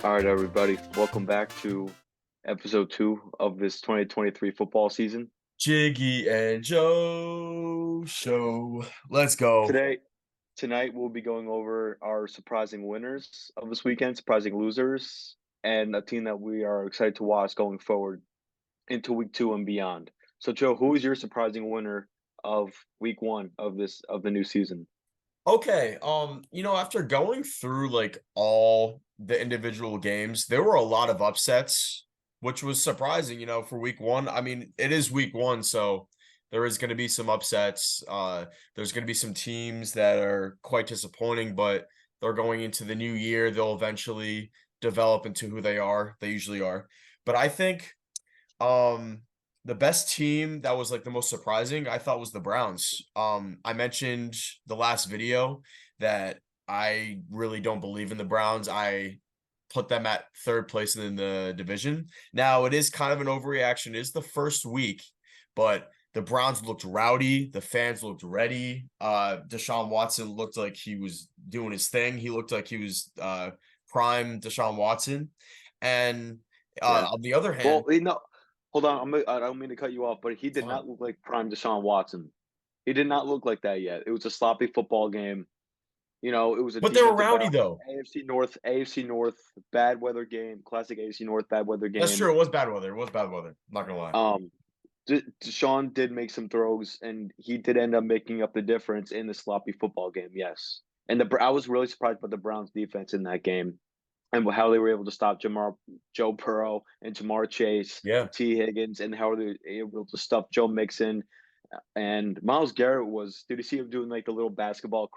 All right, everybody. Welcome back to episode 2 of this 2023 football season. Jiggy and Joe show. Let's go. Today, Tonight, we'll be going over our surprising winners of this weekend, surprising losers, and a team that we are excited to watch going forward into week 2 and beyond. So, Joe, who is your surprising winner of week 1 of the new season? Okay, after going through like all the individual games, there were a lot of upsets, which was surprising, for week one. I mean, it is week one, so there is going to be some upsets. There's going to be some teams that are quite disappointing, but they're going into the new year. They'll eventually develop into who they are. They usually are. But I think Um, the best team that was like the most surprising, I thought was the Browns. I mentioned the last video that I really don't believe in the Browns. I put them at third place in the division. Now it is kind of an overreaction. It is the first week, but the Browns looked rowdy. The fans looked ready. Deshaun Watson looked like he was doing his thing. He looked like he was prime Deshaun Watson. And Yeah. on the other Well, hand, hold on. I don't mean to cut you off, but he did fine. not look like prime Deshaun Watson. He did not look like that yet. It was a sloppy football game. It was a But they were defensive rowdy battle. though. AFC North bad weather game, classic AFC North bad weather That's game. true. It was bad weather. It was bad weather. I'm not gonna lie. Um, Deshaun did make some throws, and he did end up making up the difference in the sloppy football game. Yes, and I was really surprised by the Browns' defense in that game and how they were able to stop Joe Burrow and Jamar Chase, Yeah. T. Higgins, and how they were able to stuff Joe Mixon. And Miles Garrett did you see him doing like the little basketball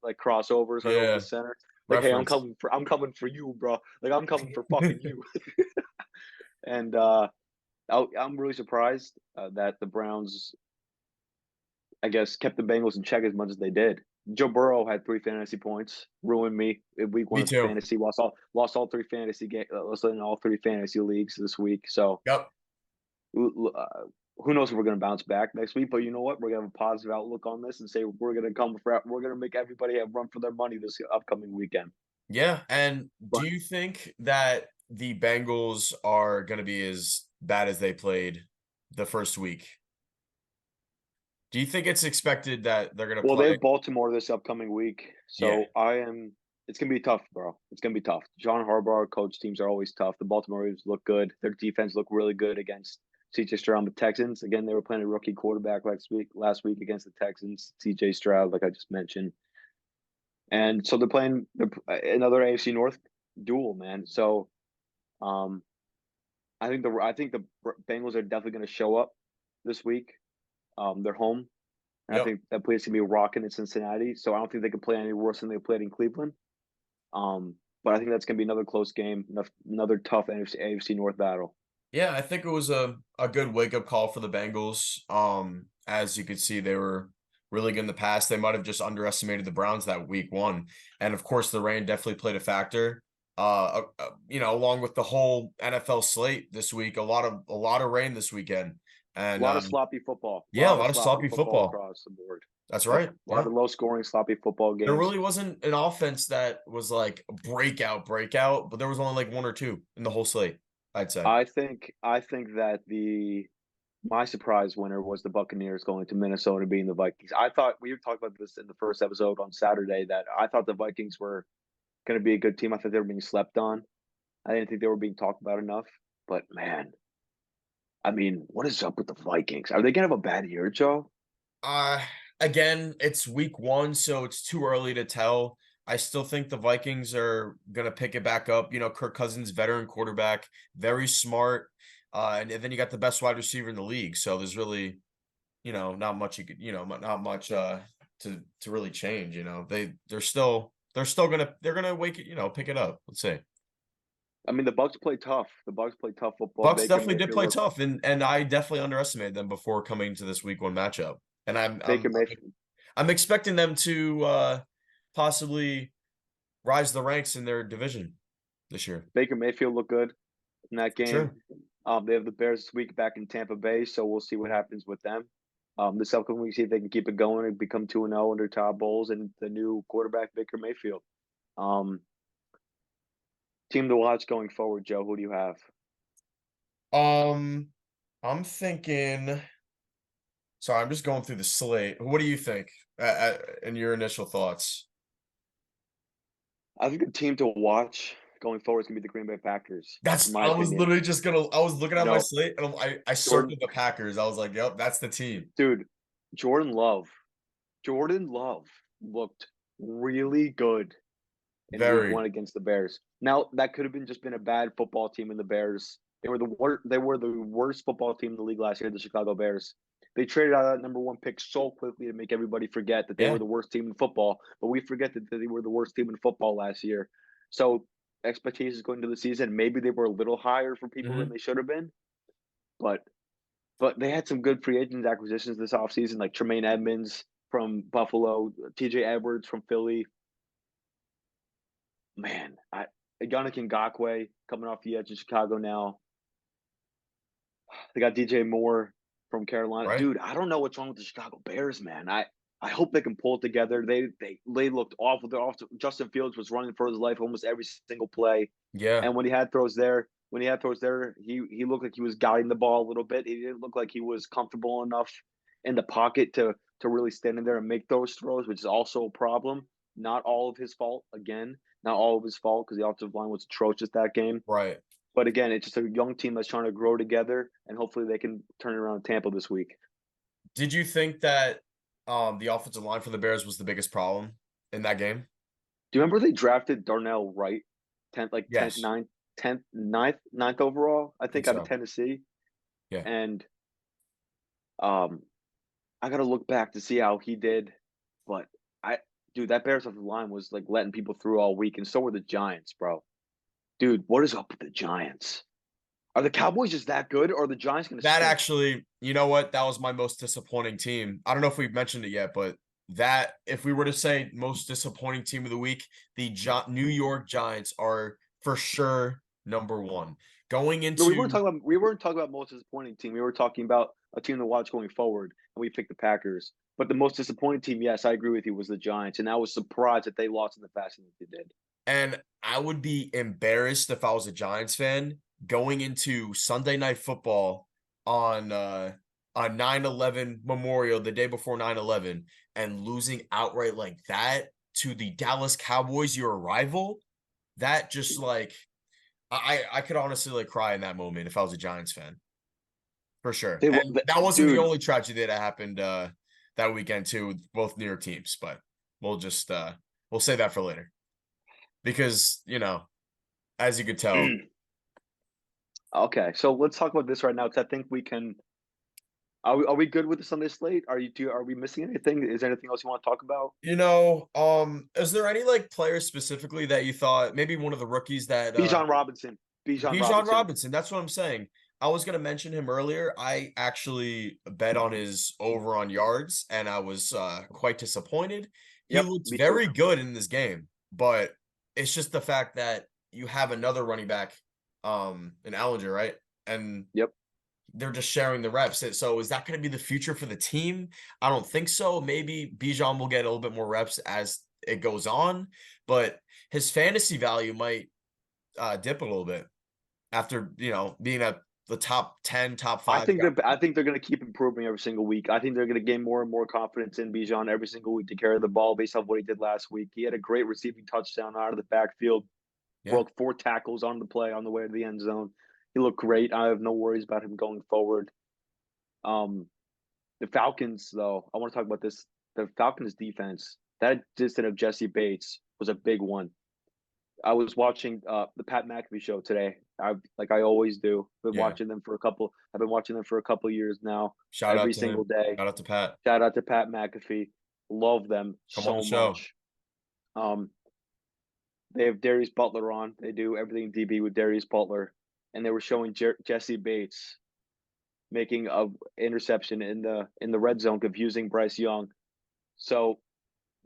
like crossovers right over the Yeah. center? Like, hey, Reference. I'm coming for you, bro. Like, I'm coming for fucking you. And I'm really surprised that the Browns, I guess, kept the Bengals in check as much as they did. Joe Burrow had 3 fantasy points, ruined me in week one Me of too. fantasy. Lost all three fantasy games, lost in all 3 fantasy leagues this week. So Yep. who knows if we're going to bounce back next week? But you know what? We're going to have a positive outlook on this and say we're going to make everybody have run for their money this upcoming weekend. Yeah. And do But you think that the Bengals are gonna be as bad as they played the first week? Do you think it's expected that they're gonna well, they play? have Baltimore this upcoming week, Yeah. so I am. It's gonna be tough, bro. It's gonna be tough. John Harbaugh coach teams are always tough. The Baltimore Ravens look good. Their defense looked really good against CJ Stroud and the Texans. Again, they were playing a rookie quarterback last week against the Texans, CJ Stroud, like I just mentioned. And so they're playing another AFC North duel, man. So um, I think the Bengals are definitely going to show up this week. They're home, and I Yep. think that place can be rocking in Cincinnati. So I don't think they can play any worse than they played in Cleveland. But I think that's going to be another close game, another tough AFC North battle. Yeah, I think it was a good wake-up call for the Bengals. As you could see, they were really good in the past. They might have just underestimated the Browns that week one. And of course, the rain definitely played a factor. Along with the whole NFL slate this week, a lot of rain this weekend. A And lot of sloppy football. A yeah, a lot of lot of sloppy sloppy football football. across the board. That's Yep. right. A lot Yeah. of low scoring, sloppy football There games. really wasn't an offense that was like breakout, but there was only like one or two in the whole slate, I'd say. I think that the my surprise winner was the Buccaneers going to Minnesota beating the Vikings. I thought we talked about this in the first episode on Saturday that I thought the Vikings were going to be a good team. I thought they were being slept on. I didn't think they were being talked about enough. But man, I mean, what is up with the Vikings? Are they going to have a bad year, Joe? Uh, Again, it's week one, so it's too early to tell. I still think the Vikings are gonna pick it back up. Kirk Cousins, veteran quarterback, very smart. And then you got the best wide receiver in the league. So there's really, not much you could, not much to really change. They're gonna pick it up. Let's see. I mean, the Bucks play tough. The Bucks play tough football. Bucks Baker definitely did Mayfield play looks tough, and I definitely underestimated them before coming to this week one matchup. And I'm Baker I'm Mayfield. I'm expecting them to possibly rise the ranks in their division this year. Baker Mayfield looked good in that game. Sure. They have the Bears this week back in Tampa Bay, so we'll see what happens with them. This upcoming week, see if they can keep it going and become 2-0 under Todd Bowles and the new quarterback Baker Mayfield. Um, Team to watch going forward, Joe. Who do you have? Um, I'm thinking. Sorry, I'm just going through the slate. What do you think? In your initial thoughts? I think a team to watch going forward is gonna be the Green Bay Packers, in That's my I was opinion. literally just gonna. I was looking You at my know, slate and I Jordan, circled the Packers. I was like, yep, that's the team. dude, Jordan Love. Jordan Love looked really good in week Very. one against the Bears. Now that could have been a bad football team in the Bears. They were the worst football team in the league last year, the Chicago Bears. They traded out that number one pick so quickly to make everybody forget that they were Yeah. the worst team in football, but we forget that they were the worst team in football last year. So expectations going into the season, maybe they were a little higher for people than Hmm. they should have been, but they had some good free agent acquisitions this offseason, like Tremaine Edmonds from Buffalo, TJ Edwards from Philly. Man, Yannick Ngakoue coming off the edge in Chicago now. They got DJ Moore from Carolina. Right. Dude, I don't know what's wrong with the Chicago Bears, man. I hope they can pull it together. They looked awful. Justin Fields was running for his life almost every single play. Yeah. And when he had throws there, he looked like he was guiding the ball a little bit. He didn't look like he was comfortable enough in the pocket to really stand in there and make those throws, which is also a problem. Not all of his fault. Again, not all of his fault because the offensive line was atrocious that game. Right. But again, it's just a young team that's trying to grow together, and hopefully they can turn it around in Tampa this week. Did you think that the offensive line for the Bears was the biggest problem in that game? Do you remember they drafted Darnell Wright, tenth, Yes. ninth, ninth overall, I I think think, out of so. Tennessee, Yeah. and um, I got to look back to see how he did, but I, dude, that Bears offensive line was like letting people through all week, and so were the Giants, bro. Dude, what is up with the Giants? Are the Cowboys just that good, or are the Giants going to That stink? actually, you know what? That was my most disappointing team. I don't know if we've mentioned it yet, but that if we were to say most disappointing team of the week, the New York Giants are for sure number one. Going No, into we weren't talking about most disappointing team. We were talking about a team to watch going forward, and we picked the Packers. But the most disappointing team, yes, I agree with you, was the Giants, and I was surprised that they lost in the fashion that they did. and I would be embarrassed if I was a Giants fan going into Sunday Night Football on 9/11 Memorial, the day before 9/11, and losing outright like that to the Dallas Cowboys, your rival. That just like I could honestly like cry in that moment if I was a Giants fan. For sure. They, And that wasn't the dude, only tragedy that happened that weekend too, with both New York teams, but we'll just we'll say that for later. Because, as you could tell, okay. So let's talk about this right now, because I think we can. Are we good with the Sunday slate? Are we missing anything? Is there anything else you want to talk about? is there any like players specifically that you thought maybe one of the rookies that Bijan Robinson. Bijan Bijan Robinson. Robinson, that's what I'm saying. I was gonna mention him earlier. I actually bet on his over on yards, and I was quite disappointed. He Yep, looked me too. very good in this game, but it's just the fact that you have another running back, in Allinger, right? And Yep. they're just sharing the reps. So is that going to be the future for the team? I don't think so. Maybe Bijan will get a little bit more reps as it goes on, but his fantasy value might dip a little bit after being at the top 10, top I 5 think guy. they're going to keep improving every single week. I think they're going to gain more and more confidence in Bijan every single week to carry the ball based off what he did last week. He had a great receiving touchdown out of the backfield, Yeah. broke 4 tackles on the play on the way to the end zone. He looked great. I have no worries about him going forward. Um, the Falcons, though, I want to talk about this. The Falcons defense, that distant of Jesse Bates was a big one. I was watching the Pat McAfee show today. I always do. Yeah. I've been watching them for a couple years now, Shout out every to single him. day. Shout out to Pat. Shout out to Pat McAfee. Love them Come on the so show. much. Um, they have Darius Butler on. They do everything DB with Darius Butler, and they were showing Jesse Bates making a interception in the red zone, confusing Bryce Young. So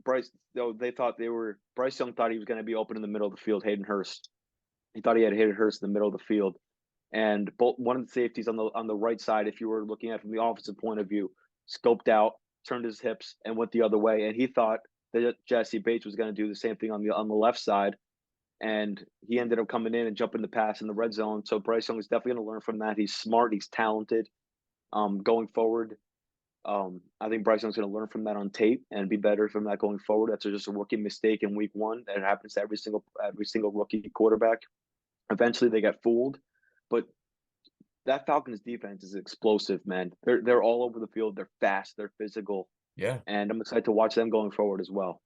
Bryce, though Bryce Young thought he was going to be open in the middle of the field. Hayden Hurst. He thought he had Hayden Hurst in the middle of the field, and one of the safeties on the right side, if you were looking at it from the offensive point of view, scoped out, turned his hips, and went the other way. And he thought that Jesse Bates was going to do the same thing on the left side, and he ended up coming in and jumping the pass in the red zone. So Bryce Young is definitely going to learn from that. He's smart. He's talented. Going forward, I think Bryce Young's going to learn from that on tape and be better from that going forward. That's just a rookie mistake in week one. That happens to every single rookie quarterback. Eventually, they get fooled, but that Falcons defense is explosive, man. They're all over the field. They're fast. They're physical, Yeah. and I'm excited to watch them going forward as well.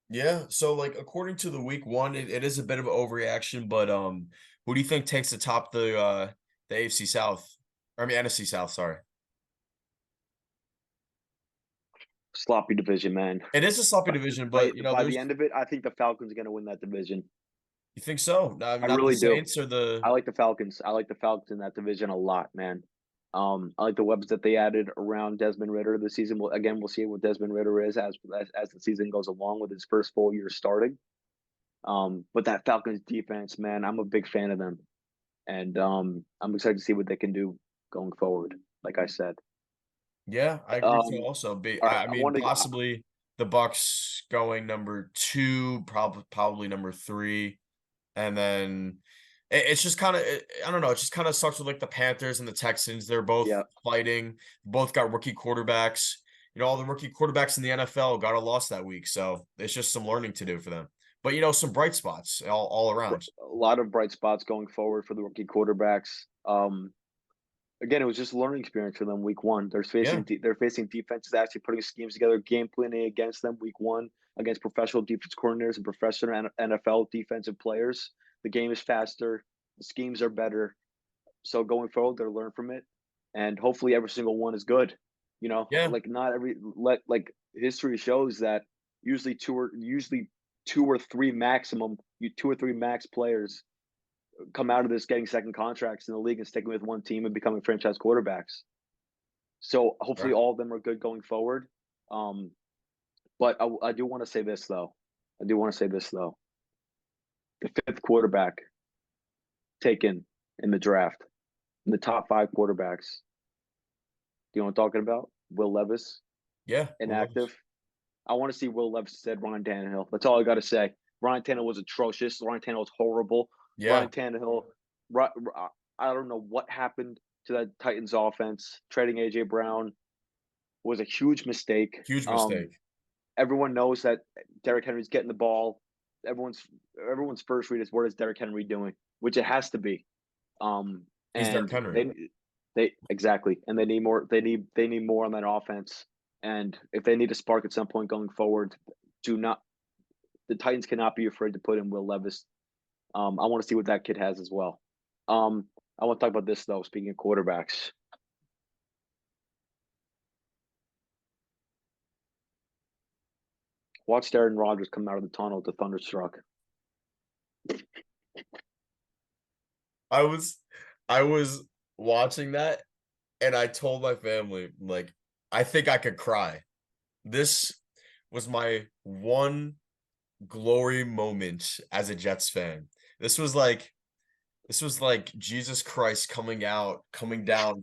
Yeah. So like according to the week one, it is a bit of an overreaction, but who do you think takes the top the AFC South? Or I mean NFC South, sorry. Sloppy division, man. It is a sloppy But division, but you know, by the there's end of it, I think the Falcons are going to win that division. you think so? I Not the really do. Saints or the I like the Falcons. I like the Falcons in that division a lot, man. I like the weapons that they added around Desmond Ritter this season. We'll see what Desmond Ritter is as the season goes along with his first full year starting. But that Falcons defense, man, I'm a big fan of them, and I'm excited to see what they can do going forward. Like I said, Yeah, I agree so um, also. all right, I I mean, wanted to. possibly the Bucks going number two, probably number three, and then it's just kind of I don't know. It just kind of sucks with like the Panthers and the Texans. They're both Yeah, fighting. Both got rookie quarterbacks. You know, all the rookie quarterbacks in the NFL got a loss that week, so it's just some learning to do for them. But you know, some bright spots all around. a lot of bright spots going forward for the rookie quarterbacks. Again, it was just a learning experience for them week one. Yeah, They're facing defenses actually putting schemes together, game planning against them week one against professional defense coordinators and professional NFL defensive players. The game is faster, the schemes are better. So going forward, they'll learn from it, and hopefully every single one is good. You know, yeah, like not every let like history shows that usually two or three maximum, two or three max players come out of this getting second contracts in the league and sticking with one team and becoming franchise quarterbacks. So hopefully right. all of them are good going forward. Um, but I do want to say this though. I do want to say this though. The fifth quarterback taken in the draft, in the top five quarterbacks. Do you know what I'm talking about? Will Levis, Yeah, Will Levis. inactive. I want to see Will Levis instead Ryan Tannehill. That's all I got to say. Ryan Tannehill was atrocious. Ryan Tannehill was horrible. Yeah, Ryan Tannehill, I don't know what happened to that Titans offense. Trading AJ Brown was a huge mistake. huge mistake. Everyone knows that Derrick Henry's getting the ball. Everyone's everyone's first read is what is Derrick Henry doing, which it has to be. He's Derrick And Henry. they exactly, and they need more. They need more on that offense. And if they need a spark at some point going forward, do not the Titans cannot be afraid to put in Will Levis. I want to see what that kid has as well. I want to talk about this though. Speaking of quarterbacks, watch Aaron Rodgers come out of the tunnel with the thunderstruck. I was I was watching that and I told my family, like, I think I could cry. This was my one glory moment as a Jets fan. This was like this was like Jesus Christ coming down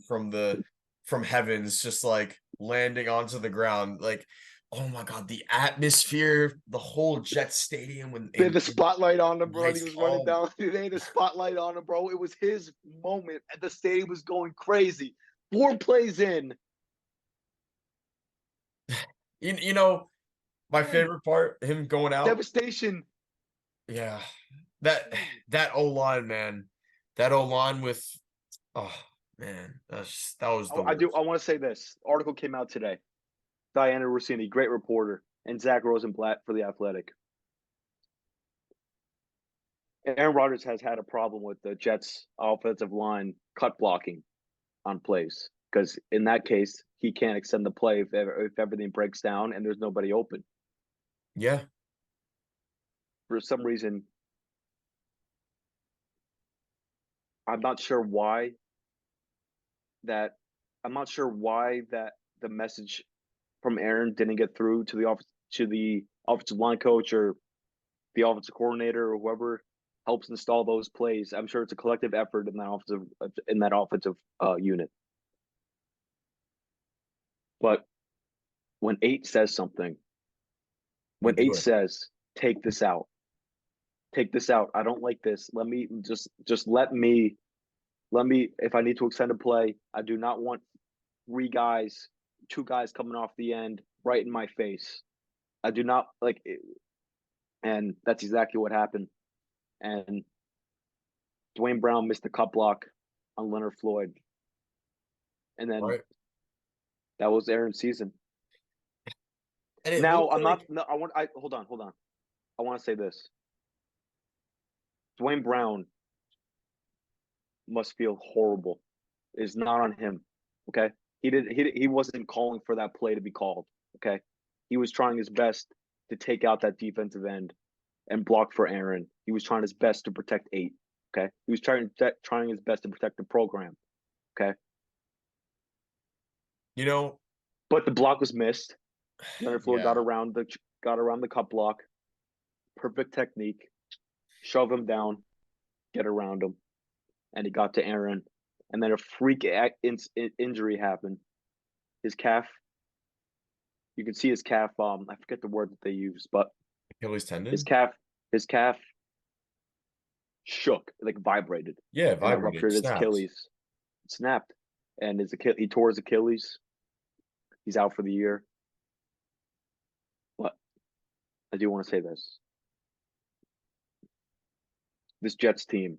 from heavens, just like landing onto the ground. Like, oh my God, the atmosphere, the whole Jets stadium when They had the in spotlight on him, bro. And he lights. was running Oh, down. They had the spotlight on him, bro. It was his moment. And the stadium was going crazy. 4 plays in. you know, my Man, favorite part, him going out. devastation. Yeah, that that O line, man, that O line with oh man, that was the I do. worst. I want to say this. Article came out today. Diana Rossini, great reporter, and Zach Rosenblatt for the Athletic. Aaron Rodgers has had a problem with the Jets' offensive line cut blocking on plays because in that case he can't extend the play if everything breaks down and there's nobody open. Yeah, For some reason, I'm not sure why that I'm not sure why that the message from Aaron didn't get through to the offensive line coach or the offensive coordinator or whoever helps install those plays. I'm sure it's a collective effort in that offensive unit. But when eight says something, they when do eight it. says take this out, take this out. I don't like this. Let me just let me if I need to extend a play, I do not want two guys coming off the end right in my face. I do not like it, and that's exactly what happened. And Dwayne Brown missed a cut block on Leonard Floyd, and then right? that was Aaron's season. And it Now looked I'm not. like, No, I hold on, hold on. I want to say this. Dwayne Brown must feel horrible. It's not on him. Okay, he wasn't calling for that play to be called. Okay, he was trying his best to take out that defensive end and block for Aaron. He was trying his best to protect 8. Okay, he was trying his best to protect the program. Okay, you know, but the block was missed. Leonard Floyd yeah, got around the cut block. Perfect technique. Shove him down, get around him, and he got to Aaron. And then a freak injury happened. His calf. You can see his calf. I forget the word that they use, but Achilles his tendon. calf, his calf shook, like vibrated, Yeah, and it vibrated, ruptured his snapped. Achilles. It snapped, and he tore his Achilles. He's out for the year. But I do want to say this: this Jets team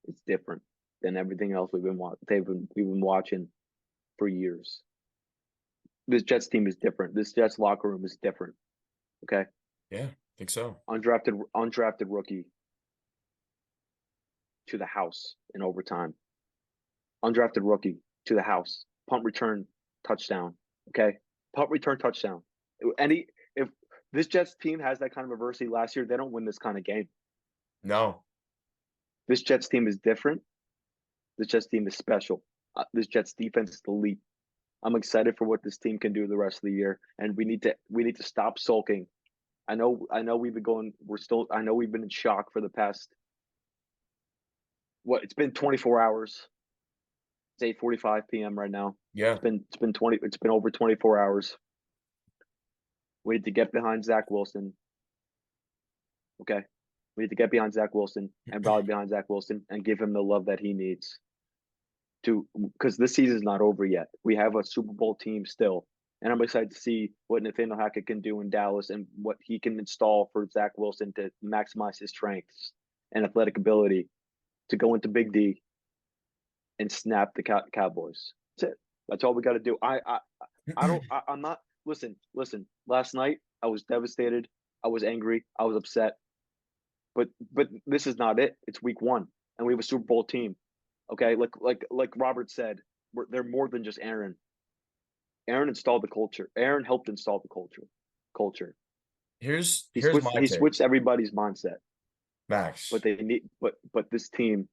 is different than everything else we've been watching for years. This Jets team is different. This Jets locker room is different. Okay, Yeah, I think so. undrafted rookie to the house in overtime. Undrafted rookie to the house. Punt return touchdown. Okay, punt return touchdown. Any if this Jets team has that kind of adversity last year, they don't win this kind of game. No, This Jets team is different. This Jets team is special. This Jets defense is elite. I'm excited for what this team can do the rest of the year, and we need to stop sulking. I know we've been going. I know we've been in shock for the past. What it's been 24 hours. It's 8:45 p.m. right now. yeah, It's been over 24 hours. We need to get behind Zach Wilson. Okay, we need to get behind Zach Wilson and rally behind Zach Wilson and give him the love that he needs to, because this season's not over yet. We have a Super Bowl team still, and I'm excited to see what Nathaniel Hackett can do in Dallas and what he can install for Zach Wilson to maximize his strengths and athletic ability to go into Big D and snap the Cowboys. That's it. That's all we got to do. I don't. I'm not. Listen. Last night I was devastated. I was angry. I was upset. But this is not it. It's week 1, and we have a Super Bowl team. Okay, like Robert said, they're more than just Aaron. Aaron installed the culture. Aaron helped install the culture. Culture. here's my He take, switched everybody's mindset. But Max. they need. But this team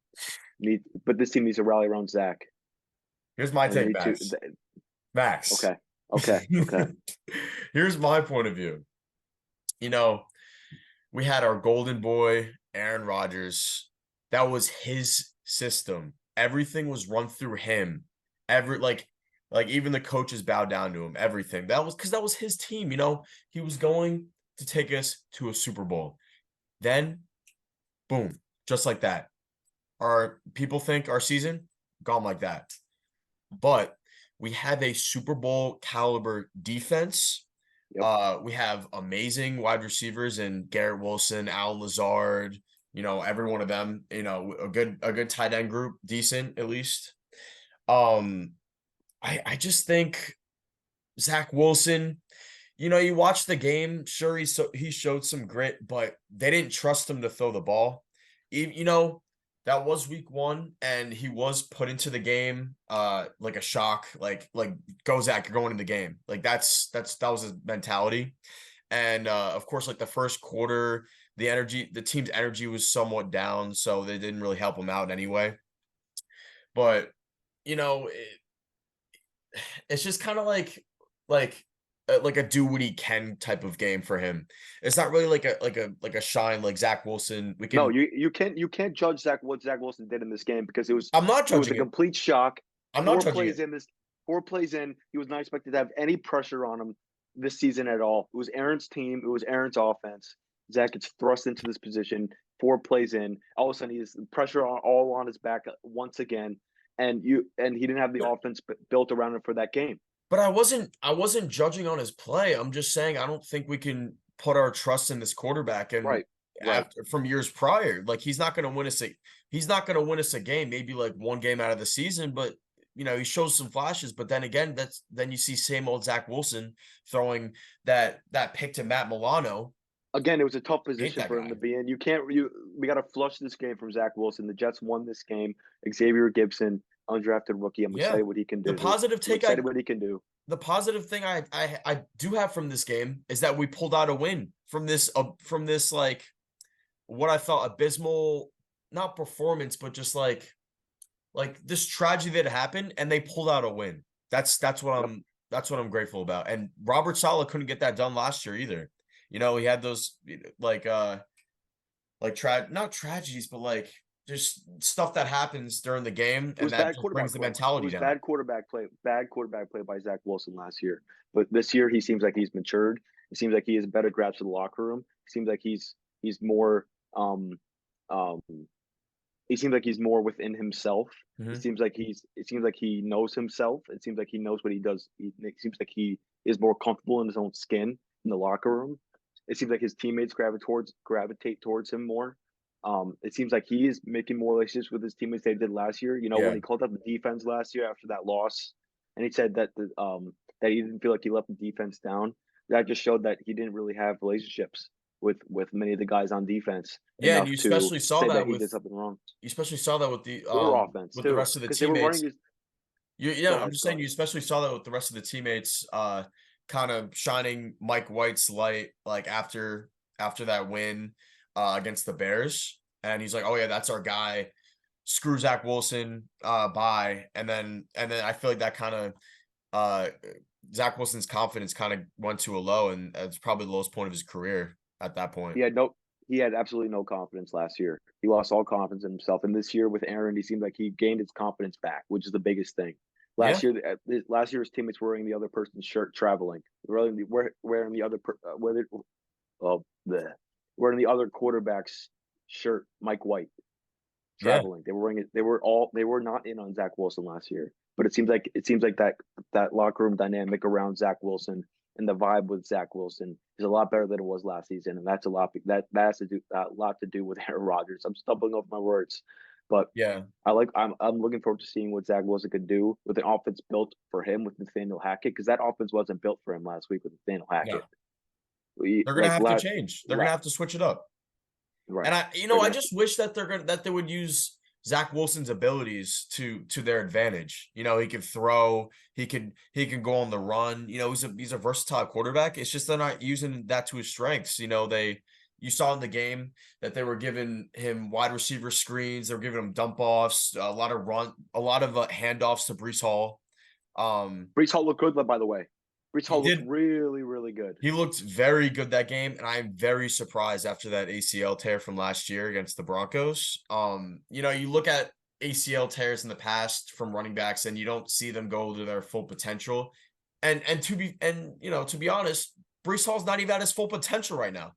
needs. But this team needs to rally around Zach, Here's my and they take, need to. Max. Max. Okay. Okay. Here's my point of view. You know, we had our golden boy, Aaron Rodgers. That was his system. Everything was run through him. Every like even the coaches bowed down to him. Everything. That was because that was his team, you know. He was going to take us to a Super Bowl. Then, boom, just like that. Our people think our season gone like that. But we have a Super Bowl caliber defense. Yep. We have amazing wide receivers in Garrett Wilson, Alan Lazard, you know, every one of them, you know, a good tight end group, decent at least. Um, I just think Zach Wilson, you know, you watch the game, sure he showed some grit, but they didn't trust him to throw the ball. You know, that was week 1, and he was put into the game like a shock, like go Zach, you're going in the game. Like that was his mentality. And of course, like the first quarter, the team's energy was somewhat down, so they didn't really help him out anyway. But you know, it's just kind of like a do what he can type of game for him. It's not really like a shine like Zach Wilson. We No, can. you can't judge what Zach Wilson did in this game because I'm not it was a judging it. complete shock. I'm not Four judging plays it. in this 4 plays in, he was not expected to have any pressure on him this season at all. It was Aaron's team, it was Aaron's offense. Zach gets thrust into this position. 4 plays in. All of a sudden, he's pressure all on his back once again, and he didn't have the offense built around him for that game. But I wasn't judging on his play. I'm just saying I don't think we can put our trust in this quarterback and Right, right. after from years prior. Like he's not gonna win us a game, maybe like one game out of the season, but he shows some flashes, but then again, then you see same old Zach Wilson throwing that pick to Matt Milano. Again, it was a tough Hate position that for him guy. to be in. We got to flush this game from Zach Wilson. The Jets won this game. Xavier Gibson, undrafted rookie. I'm Yeah. excited what he can The do. positive I'm take excited what he can do. the positive thing I do have from this game is that we pulled out a win from this like what I thought abysmal, not performance, but just like this tragedy that happened, and they pulled out a win. That's what Yep. I'm grateful about. And Robert Saleh couldn't get that done last year either. He had those not tragedies, but like just stuff that happens during the game, It and was that bad just brings quarterback the play. It mentality was down. bad quarterback play. Bad quarterback play by Zach Wilson last year. But this year, he seems like he's matured. It seems like he has a better grasp of the locker room. It seems like he's more um um he seems like he's more within himself. Mhm. It seems like he knows himself. It seems like he knows what he does. It seems like he is more comfortable in his own skin in the locker room. It seems like his teammates gravitate towards him more. It seems like he is making more relationships with his teammates than he did last year. When Yeah. he called up the defense last year after that loss, and he said that he didn't feel like he let the defense down. That just showed that he didn't really have relationships with many of the guys on defense Yeah, and enough to say that he did something wrong. you especially saw that Or offense with the too, rest of the because they were running teammates. these. Yeah, Go I'm ahead, just go saying ahead. you especially saw that with the rest of the teammates, kind of shining Mike White's light like after that win against the Bears. And he's like, oh yeah, that's our guy. Screw Zach Wilson, bye. And then I feel like that kind of uh Zach Wilson's confidence kind of went to a low, and it's probably the lowest point of his career at that point. He had no, he had absolutely no confidence last year. He lost all confidence in himself. And this year with Aaron, he seemed like he gained his confidence back, which is the biggest thing. Yeah. Last year his teammates were wearing the other person's shirt traveling. Wearing the other wearing the other quarterback's shirt, Mike White, Yeah. traveling. They were wearing it. They were not in on Zach Wilson last year. But it seems like that locker room dynamic around Zach Wilson and the vibe with Zach Wilson is a lot better than it was last season, and that's that has to do a lot to do with Aaron Rodgers. I'm stumbling over my words, but Yeah. I'm looking forward to seeing what Zach Wilson could do with an offense built for him with Nathaniel Hackett, because that offense wasn't built for him last week with Nathaniel No. Hackett. They're gonna Like have to change. They're gonna have to switch it up. right, And they're I gonna just wish that they would use Zach Wilson's abilities to their advantage. He could throw, he can go on the run. He's a versatile quarterback. It's just they're not using that to his strengths. You saw in the game that they were giving him wide receiver screens, they were giving him dump offs, a lot of handoffs to Brees Hall. Brees Hall looked good, by the way. Brees He Hall looked did really, really good. He looked very good that game, and I'm very surprised after that ACL tear from last year against the Broncos. You look at ACL tears in the past from running backs, and you don't see them go to their full potential. To be honest, Brees Hall's not even at his full potential right now.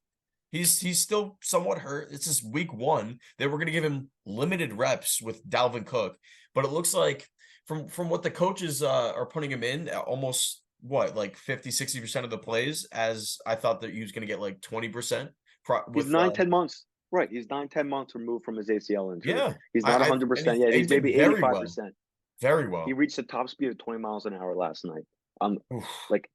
He's still somewhat hurt. It's just week one. They were going to give him limited reps with Dalvin Cook, but it looks like from what the coaches are putting him in, almost what, like 50-60% of the plays, as I thought that he was going to get like 20% He's with 9-10 months. Right. He's 9-10 months removed from his ACL injury. yeah. He's not I and 100% yet. he He's did maybe very well. 85%. Very He well. reached the top speed of 20 miles an hour last night. Oof. Like,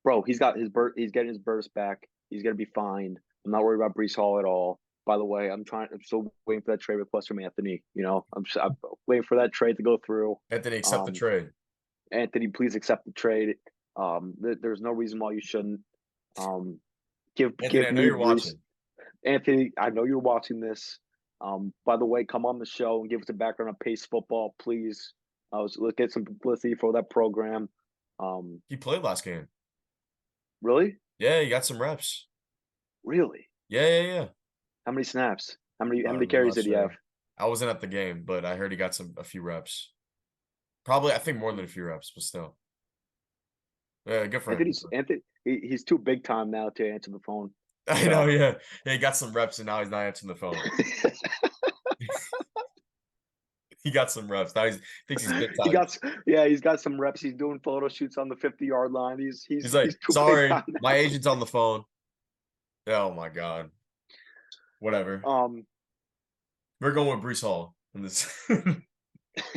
bro, he's got his he's getting his burst back. He's gonna be fine. I'm not worried about Brees Hall at all. By the way, I'm still waiting for that trade request from Anthony. I'm waiting for that trade to go through. Anthony, accept the Um, trade. Anthony, please accept the trade. There's no reason why you shouldn't. Um, Anthony, give I know me you're Brees. watching. Anthony, I know you're watching this. By the way, come on the show and give us a background on Pace Football, please. Let's get some publicity for that program. He played last game. Really, Yeah, he got some reps. really. Yeah, yeah, yeah. How many snaps? How many I'm carries not did he have? sure. I wasn't at the game, but I heard he got a few reps. Probably, I think more than a few reps, but still. Yeah, good for him. He's too big time now to answer the phone. I know, yeah. Yeah, he got some reps and now he's not answering the phone. He got some reps. Now thinks he's big time. He's got some reps. He's doing photo shoots on the 50-yard line. He's like, He's too big sorry, time my now. agent's on the phone. Oh my God. Whatever. We're going with Brees Hall in this.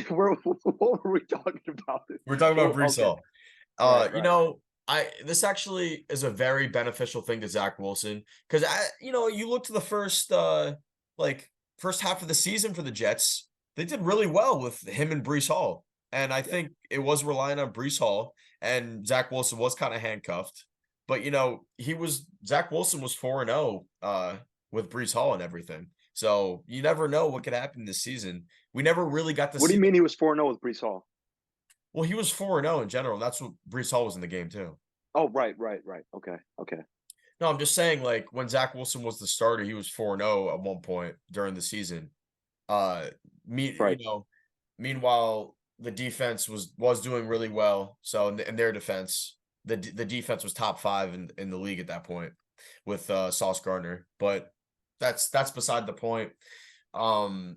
What were we talking about? We're talking about Well, Brees okay, Hall. right, You right. know, this actually is a very beneficial thing to Zach Wilson because you look to the like first half of the season for the Jets, they did really well with him and Brees Hall, and I Yeah. think it was relying on Brees Hall, and Zach Wilson was kind of handcuffed, but Zach Wilson was 4-0 with Brees Hall and everything, so you never know what could happen this season. We never really got to What do see. you mean he was 4-0 with Brees Hall? Well, he was 4-0 in general. That's what Brees Hall was in the game too. Oh, right, right, right. Okay, okay. No, I'm just saying, like when Zach Wilson was the starter, he was 4-0 at one point during the season. Uh, Right. meanwhile, the defense was doing really well. So in their defense, the defense was top 5 in the league at that point with Sauce Gardner. But that's beside the point. Um,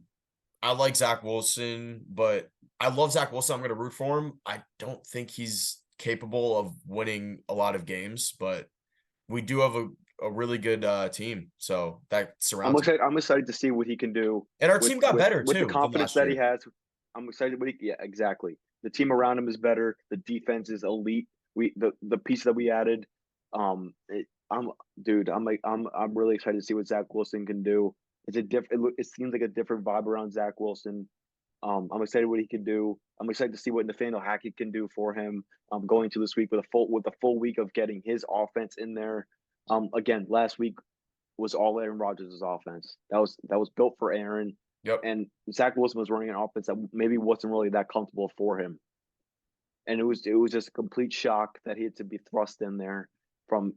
I like Zach Wilson, but I love Zach Wilson. I'm going to root for him. I don't think he's capable of winning a lot of games, but we do have a really good team. So that I'm surrounds him. excited. I'm excited to see what he can do And our team got better with the too than confidence last that he year. has. I'm excited. Yeah, exactly. The team around him is better. The defense is elite. The piece that we added. I'm dude. I'm really excited to see what Zach Wilson can do. It's a different. It seems like a different vibe around Zach Wilson. I'm excited what he can do. I'm excited to see what Nathaniel Hackett can do for him. Going to this week with a full week of getting his offense in there. Again, last week was all Aaron Rodgers' offense. That was built for Aaron. Yep. And Zach Wilson was running an offense that maybe wasn't really that comfortable for him. And it was just a complete shock that he had to be thrust in there from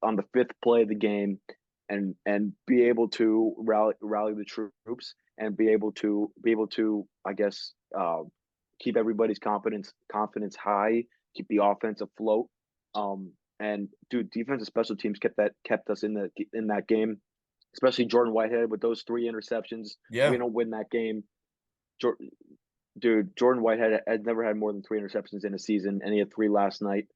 on the 5th play of the game and be able to rally the troops and be able to I guess keep everybody's confidence high, keep the offense afloat. And dude, defensive special teams kept us in that game, especially Jordan Whitehead with those 3 interceptions. We Yeah. don't win that game. Jordan Whitehead has never had more than 3 interceptions in a season, and he had 3 last night.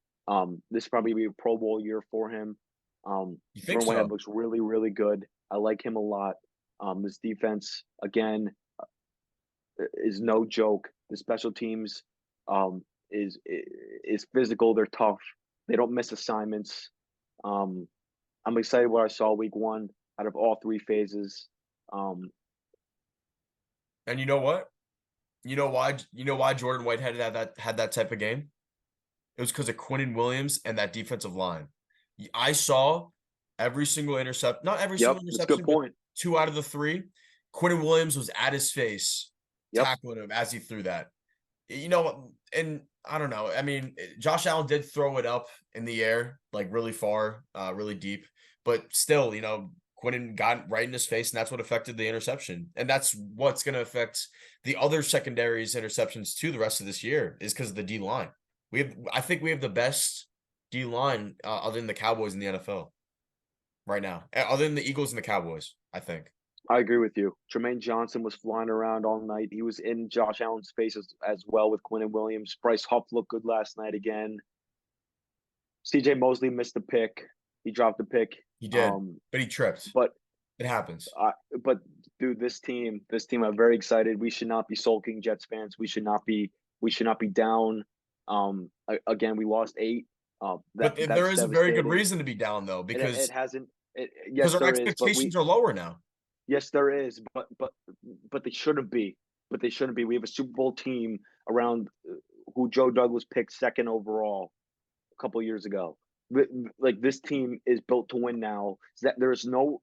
This probably be a Pro Bowl year for him. You think Jordan Whitehead so? looks really, really good. I like him a lot. This defense again is no joke. The special teams um, is physical. They're tough. They don't miss assignments. Um, I'm excited what I saw week 1 out of all 3 phases. Um, And you know what? You know why Jordan Whitehead had that type of game? It was because of Quinnen Williams and that defensive line. I saw every single intercept, not every yep, single that's a good interception, but point. 2 out of the 3. Quinnen Williams was at his face, Yep. tackling him as he threw that. And I don't know. I mean, Josh Allen did throw it up in the air, like really far, really deep, but still, Quinnen got right in his face, and that's what affected the interception. And that's what's going to affect the other secondaries interceptions too the rest of this year is because of the D line. I think we have the best D line other than the Cowboys in the NFL right now, other than the Eagles and the Cowboys, I think. I agree with you. Jermaine Johnson was flying around all night. He was in Josh Allen's face as well with Quinnen Williams. Bryce Huff looked good last night again. CJ Mosley missed a pick. He dropped a pick. He did, but he tripped. But It happens. but dude, this team, I'm very excited. We should not be sulking, Jets fans. We should not be down. Again, we lost 8. But there That's is a very good devastating. reason to be down though, It because hasn't. because Yes, our there is, but expectations are lower now. yes, there is, but they shouldn't be. But they shouldn't be. We have a Super Bowl team around who Joe Douglas picked 2nd overall a couple of years ago. Like this team is built to win now. That there's still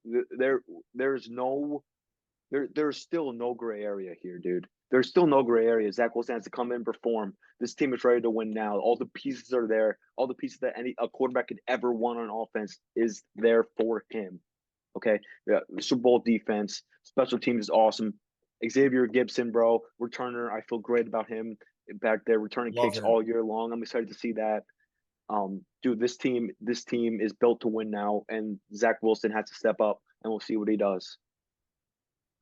no gray area here, dude. There's still no gray area. Zach Wilson has to come in and perform. This team is ready to win now. All the pieces are there. All the pieces that a quarterback could ever want on offense is there for him. Okay, Super Bowl defense, special teams is awesome. Xavier Gibson, bro, returner. I feel great about him back there returning Love kicks him. all year long. I'm excited to see that. Dude, this team is built to win now, and Zach Wilson has to step up, and we'll see what he does.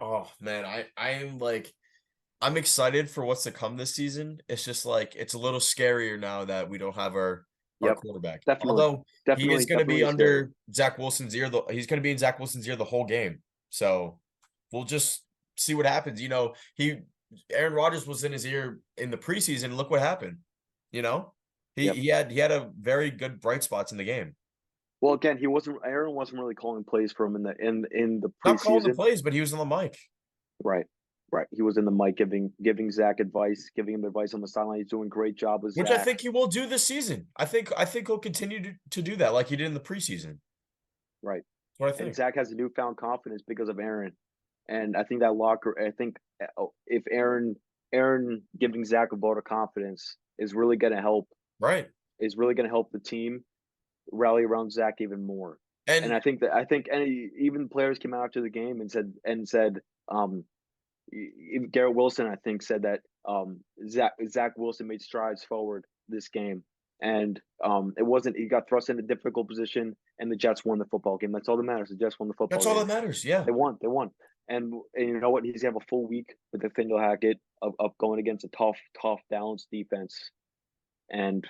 Oh man, I am like I'm excited for what's to come this season. It's just like it's a little scarier now that we don't have our Yep, quarterback. definitely, Although he is going to be definitely scary. under Zach Wilson's ear. He's going to be in Zach Wilson's ear the whole game. So we'll just see what happens. Aaron Rodgers was in his ear in the preseason. Look what happened. You know, he Yep. he had he had a very good bright spots in the game. Well, again, he wasn't. Aaron wasn't really calling plays for him in the Not calling the preseason. plays, but he was on the mic. Right, right. He was in the mic giving Zach advice, giving him advice on the sideline. He's doing a great job with Which I Zach. think he will do this season. I think he'll continue to do that like he did in the preseason. Right. That's what I And think. Zach has a newfound confidence because of Aaron. And I think that locker. I think if Aaron giving Zach a vote of confidence is really going to help. Right. Is really going to help the team rally around Zach even more. And And I think any even players came out after the game and said Garrett Wilson, I think, said that Zach Wilson made strides forward this game, and it wasn't he got thrust in a difficult position, and the Jets won the football game. That's all that matters. The Jets won the that's football all that game. matters. Yeah. They won. They won. And you know what? He's gonna have a full week with Nathaniel Hackett of going against a tough Dallas defense. And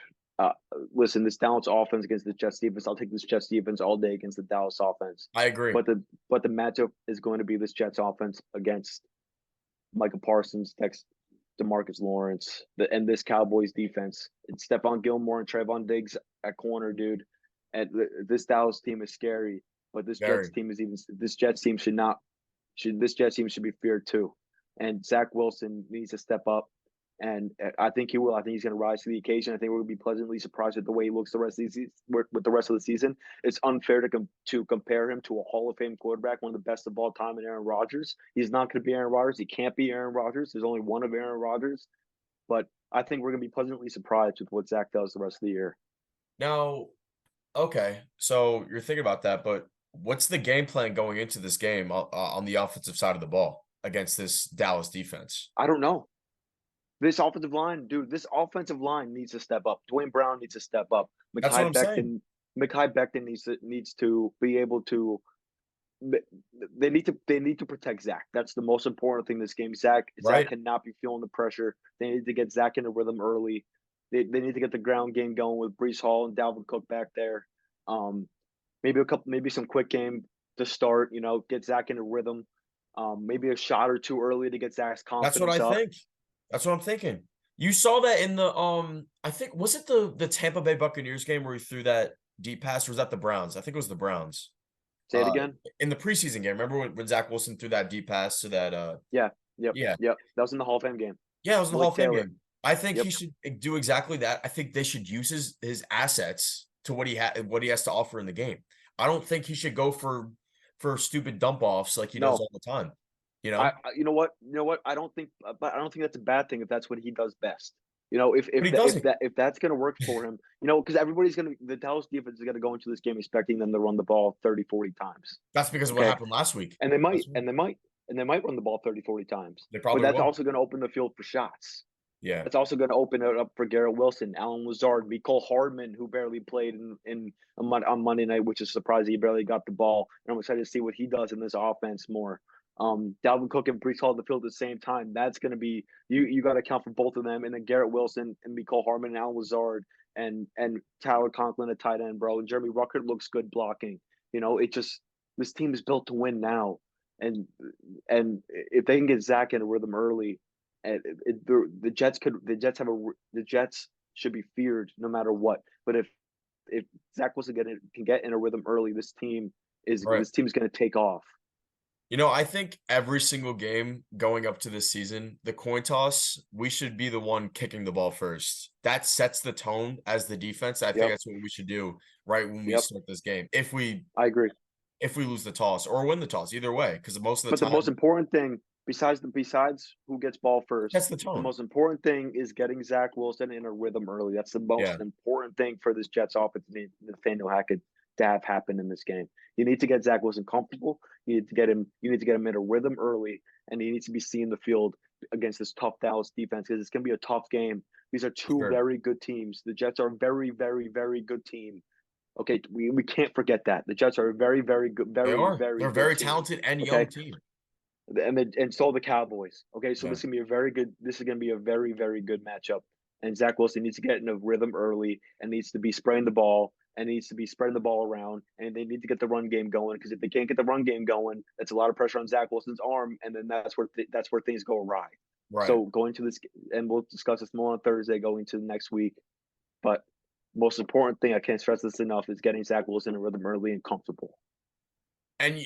listen, this Dallas offense against the Jets defense, I'll take this Jets defense all day against the Dallas offense. I agree. But the matchup is going to be this Jets offense against Michael Parsons, DeMarcus Lawrence, and this Cowboys defense. It's Stephon Gilmore and Trayvon Diggs at corner, dude. And this Dallas team is scary, but Very. this Jets team this Jets team should be feared too. And Zach Wilson needs to step up, and I think he will. I think he's going to rise to the occasion. I think we're going to be pleasantly surprised with the way he looks the rest of the season. With the rest of the season, it's unfair to compare him to a Hall of Fame quarterback, one of the best of all time, in Aaron Rodgers. He's not going to be Aaron Rodgers. He can't be Aaron Rodgers. There's only one of Aaron Rodgers. But I think we're going to be pleasantly surprised with what Zach does the rest of the year. Now, okay. So you're thinking about that, but what's the game plan going into this game on the offensive side of the ball against this Dallas defense? I don't know. This offensive line, dude, this offensive line needs to step up. Dwayne Brown needs to step up. That's what I'm saying. Mekhi Becton needs to be able to. They need to protect Zach. That's the most important thing in this game. Zach Right. cannot be feeling the pressure. They need to get Zach in a rhythm early. They need to get the ground game going with Brees Hall and Dalvin Cook back there. Maybe some quick game to start. Get Zach in a rhythm. Maybe a shot or two early to get Zach's That's what confidence I up. think. That's what I'm thinking. You saw that in the I think was it the Tampa Bay Buccaneers game where he threw that deep pass, or was that the Browns? I think it was the Browns. Say it again. In the preseason game. Remember when Zach Wilson threw that deep pass to that Yeah. Yep. yeah. Yep. That was in the Hall of Fame game. Yeah, it was in the Hall Malik of Fame Taylor. game. I think Yep. he should do exactly that. I think they should use his assets to what he has to offer in the game. I don't think he should go for stupid dump offs like he does all the time. You know what? I don't think that's a bad thing if that's what he does best. But he doesn't. If that's going to work for him, because the Dallas defense is going to go into this game expecting them to run the ball 30, 40 times. That's because of what happened last week. And they might run the ball 30, 40 times. They probably But that's will. also going to open the field for shots. Yeah. It's also going to open it up for Garrett Wilson, Alan Lazard, Mecole Hardman, who barely played on Monday night, which is surprising. He barely got the ball. And I'm excited to see what he does in this offense more. Dalvin Cook and Brees Hall at the field at the same time. That's going to be you got to account for both of them, and then Garrett Wilson and Mecole Hardman and Alan Lazard and Tyler Conklin at tight end, bro. And Jeremy Ruckert looks good blocking. This team is built to win now, and if they can get Zach in a rhythm early, the Jets should be feared no matter what. But if Zach Wilson can get in a rhythm early, this team is going to take off. I think every single game going up to this season, the coin toss, we should be the one kicking the ball first. That sets the tone as the defense. I think that's what we should do right when we start this game. I agree. If we lose the toss or win the toss, either way, because most of the time. The most important thing, besides who gets ball first, that's the tone. The most important thing is getting Zach Wilson in a rhythm early. That's the most important thing for this Jets offense. Nathaniel Hackett to have happen in this game. You need to get Zach Wilson comfortable. You need to get him. You need to get him in a rhythm early, and he needs to be seeing the field against this tough Dallas defense because it's going to be a tough game. These are two Sure. very good teams. The Jets are a very, very, very good team. Okay, we can't forget that the Jets are a very, very good, They very, are. very They're good very team. talented and Okay, young team. and so the Cowboys. Okay, so Yeah. this is gonna be a very good. This is gonna be a very, very good matchup. And Zach Wilson needs to get in a rhythm early and needs to be spraying the ball and needs to be spreading the ball around. And they need to get the run game going because if they can't get the run game going, that's a lot of pressure on Zach Wilson's arm, and then that's where things go awry. Right. So going to this, and we'll discuss this more on Thursday. Going to next week, but most important thing I can't stress this enough is getting Zach Wilson in a rhythm early and comfortable. And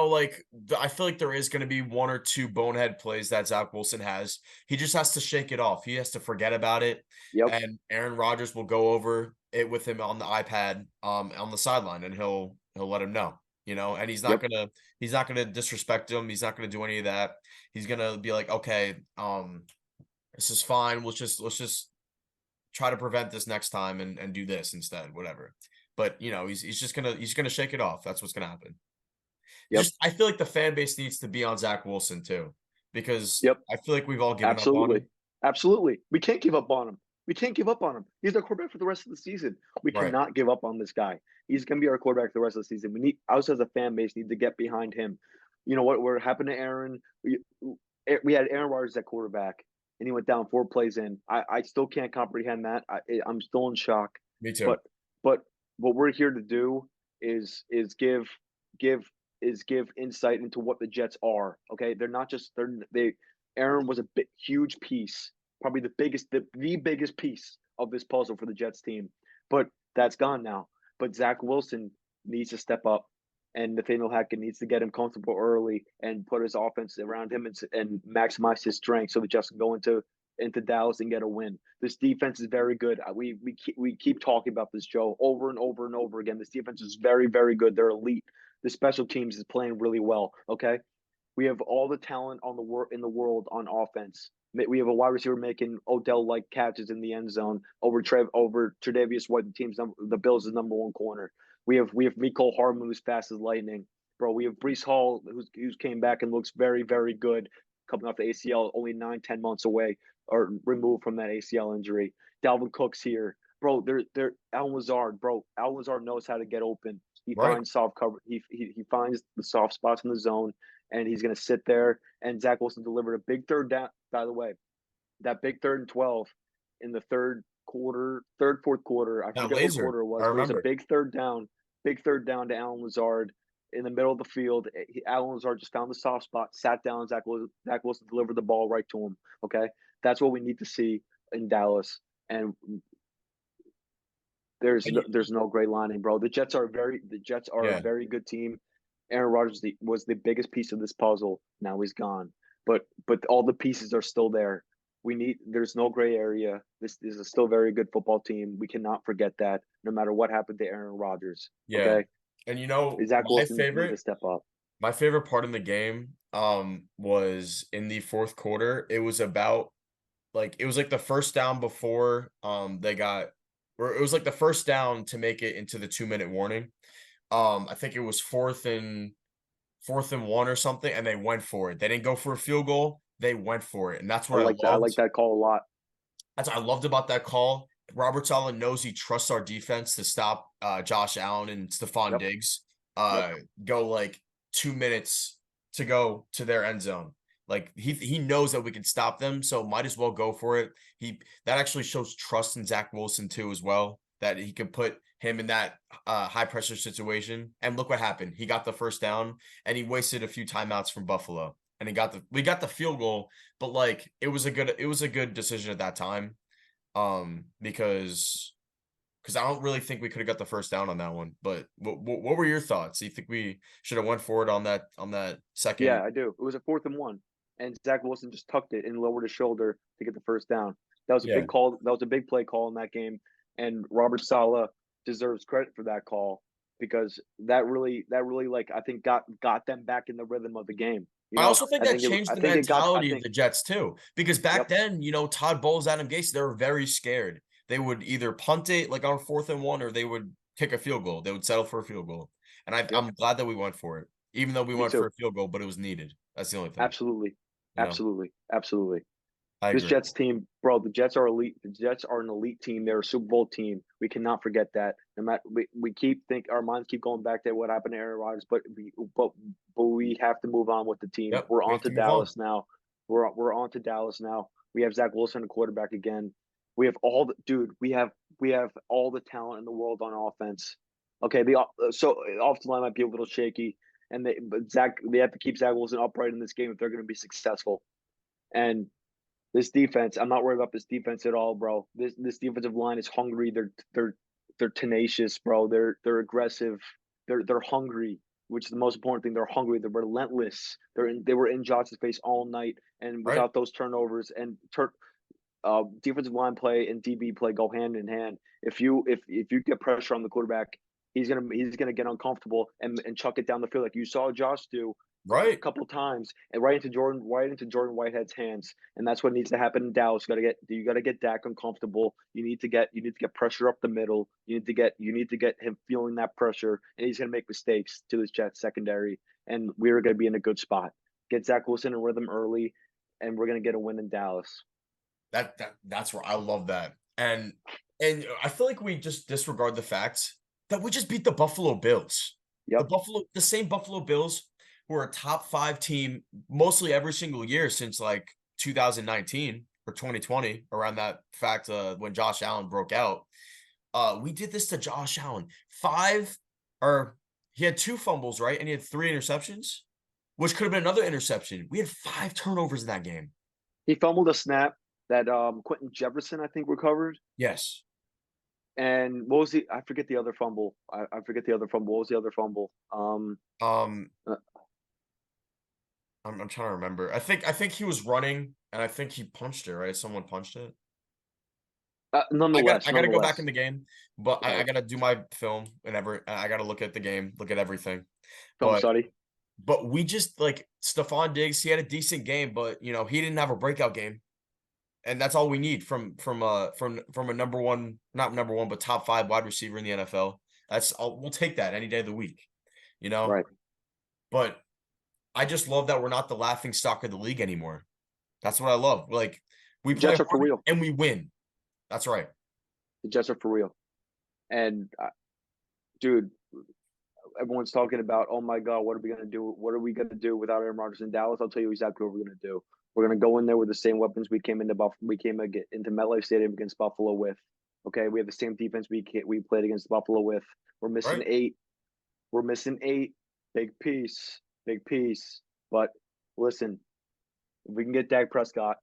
like I feel like there is going to be one or two bonehead plays that Zach Wilson has. He just has to shake it off. He has to forget about it. Yep. And Aaron Rodgers will go over it with him on the iPad, on the sideline, and he'll let him know. And he's not gonna disrespect him. He's not gonna do any of that. He's gonna be like, okay, this is fine. Let's just try to prevent this next time and do this instead, whatever. But he's gonna shake it off. That's what's gonna happen. Yep. I feel like the fan base needs to be on Zach Wilson too, because Yep. I feel like we've all given up on Absolutely. him. Absolutely. We can't give up on him. We can't give up on him. He's our quarterback for the rest of the season. We Right. cannot give up on this guy. He's going to be our quarterback for the rest of the season. We need, us as a fan base, need to get behind him. You know what happened to Aaron? We had Aaron Rodgers at quarterback, and he went down 4 plays in. I still can't comprehend that. I'm still in shock. Me too. But what we're here to do is give insight into what the Jets are. Okay, they're not just they. Aaron was a huge piece, probably the biggest piece of this puzzle for the Jets team, but that's gone now. But Zach Wilson needs to step up, and Nathaniel Hackett needs to get him comfortable early and put his offense around him and maximize his strength so the Jets can go into Dallas and get a win. This defense is very good. We keep talking about this, Joe, over and over and over again. This defense is very, very good. They're elite. The special teams is playing really well. Okay, we have all the talent in the world on offense. We have a wide receiver making Odell-like catches in the end zone over Tre'Davious White, the Bills' #1 corner. We have Mecole Hardman, who's fast as lightning, bro. We have Breece Hall, who's came back and looks very, very good, coming off the ACL, only 9-10 months away or removed from that ACL injury. Dalvin Cook's here, bro. They're Al Lazard, bro. Al Lazard knows how to get open. He finds soft cover. He finds the soft spots in the zone, and he's going to sit there. And Zach Wilson delivered a big third down. By the way, that big 3rd and 12 in the fourth quarter. I forget what quarter it was. But it was a big third down to Alan Lazard in the middle of the field. Alan Lazard just found the soft spot, sat down. Zach Wilson delivered the ball right to him. Okay, that's what we need to see in Dallas. And there's no great lining, bro. The Jets are a very good team. Aaron Rodgers was the biggest piece of this puzzle. Now he's gone, but all the pieces are still there. There's no gray area. This is a still very good football team. We cannot forget that, no matter what happened to Aaron Rodgers. Yeah. Okay? And Zach Wilson needs to step up. My favorite part in the game was in the fourth quarter. It was about it was like the first down before they got, or it was like the first down to make it into the 2-minute warning. I think it was fourth and 1 or something, and they went for it. They didn't go for a field goal. They went for it, and that's what I like that call a lot. That's what I loved about that call. Robert Saleh knows he trusts our defense to stop Josh Allen and Stephon Diggs. Go 2 minutes to go to their end zone. He knows that we can stop them, so might as well go for it. That actually shows trust in Zach Wilson too, as well, that he could put him in that high pressure situation. And look what happened. He got the first down, and he wasted a few timeouts from Buffalo, and we got the field goal. But it was a good decision at that time, because I don't really think we could have got the first down on that one. But what were your thoughts? Do you think we should have went for it on that second? Yeah, I do. It was a 4th and 1, and Zach Wilson just tucked it and lowered his shoulder to get the first down. That was a big call. That was a big play call in that game, and Robert Saleh deserves credit for that call, because that really I think got them back in the rhythm of the game. I also think that changed the mentality of the Jets too, because back then, Todd Bowles, Adam Gase, they were very scared. They would either punt it on 4th and 1, or they would kick a field goal. They would settle for a field goal. And Yep. I'm glad that we went for it, even though we Me went for too. a field goal, but it was needed. That's the only thing. Absolutely. You know, Absolutely. I This agree. Jets team, bro, the Jets are elite. The Jets are an elite team. They're a Super Bowl team. We cannot forget that. No matter we our minds keep going back to what happened to Aaron Rodgers, but we have to move on with the team. Yep, We're we on have to to move on. Dallas now. We're on to Dallas now. We have Zach Wilson, the quarterback again. We have all the dude. We have all the talent in the world on offense. Okay, so offensive line might be a little shaky, but they have to keep Zach Wilson upright in this game if they're going to be successful. And this defense, I'm not worried about this defense at all, bro. This defensive line is hungry. They're tenacious, bro. They're aggressive. They're hungry, which is the most important thing. They're hungry. They're relentless. They were in Josh's face all night, and Right. without those turnovers and defensive line play and DB play go hand in hand. If you get pressure on the quarterback, he's gonna get uncomfortable and chuck it down the field like you saw Josh do a Right. couple times and right into Jordan Whitehead's hands. And that's what needs to happen in Dallas. You gotta get Dak uncomfortable. You need to get pressure up the middle. You need to get him feeling that pressure, and he's gonna make mistakes to his Jets secondary. And we're gonna be in a good spot. Get Zach Wilson in rhythm early, and we're gonna get a win in Dallas. That's where I love that. And I feel like we just disregard the fact that we just beat the Buffalo Bills. Yep. The same Buffalo Bills who are a top 5 team mostly every single year since like 2019 or 2020, around that fact when Josh Allen broke out. We did this to Josh Allen. 5 or he had 2 fumbles, right? And he had 3 interceptions, which could have been another interception. We had 5 turnovers in that game. He fumbled a snap that Quentin Jefferson, I think, recovered. Yes. And what was I forget the other fumble. I forget the other fumble. What was the other fumble? Um, Uh, I'm trying to remember. I think he was running, and I think he punched it, right? Someone punched it. nonetheless, I gotta go back in nonetheless. the game, but I Right. gotta do my film and I gotta look at the game, look at everything. Film But study. we just like Stephon Diggs, he had a decent game, but he didn't have a breakout game. And that's all we need from a number one, not number one, but top 5 wide receiver in the NFL. We'll take that any day of the week, you know? Right. But I just love that we're not the laughing stock of the league anymore. That's what I love. Like, we The play Jets are for hard real. and we win. That's right. The Jets are for real. And dude, everyone's talking about, oh my God, what are we gonna do? What are we gonna do without Aaron Rodgers in Dallas? I'll tell you exactly what we're gonna do. We're gonna go in there with the same weapons we came into MetLife Stadium against Buffalo with. Okay, we have the same defense we played against Buffalo with. We're missing Right. 8. We're missing 8. Big piece. Big piece. But listen, if we can get Dak Prescott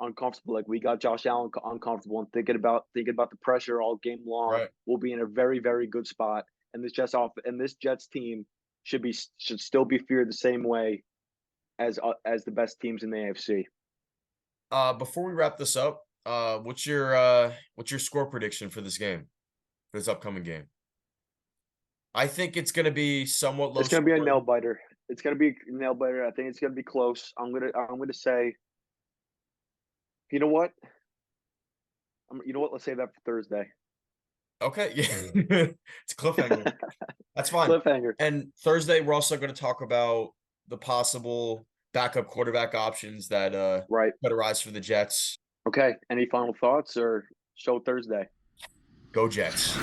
uncomfortable, like we got Josh Allen uncomfortable and thinking about the pressure all game long, Right. we'll be in a very, very good spot. And this Jets team should still be feared the same way as the best teams in the AFC. Before we wrap this up, what's your score prediction for this game, for this upcoming game? I think it's gonna be somewhat low It's gonna be a nail scoring. biter. It's gonna be a nail biter. I think it's gonna be close. I'm gonna say, you know what? You know what? Let's save that for Thursday. Okay, yeah. It's a cliffhanger. That's fine. Cliffhanger. And Thursday, we're also gonna talk about the possible backup quarterback options that Right. could arise for the Jets. Okay. Any final thoughts or show Thursday? Go Jets.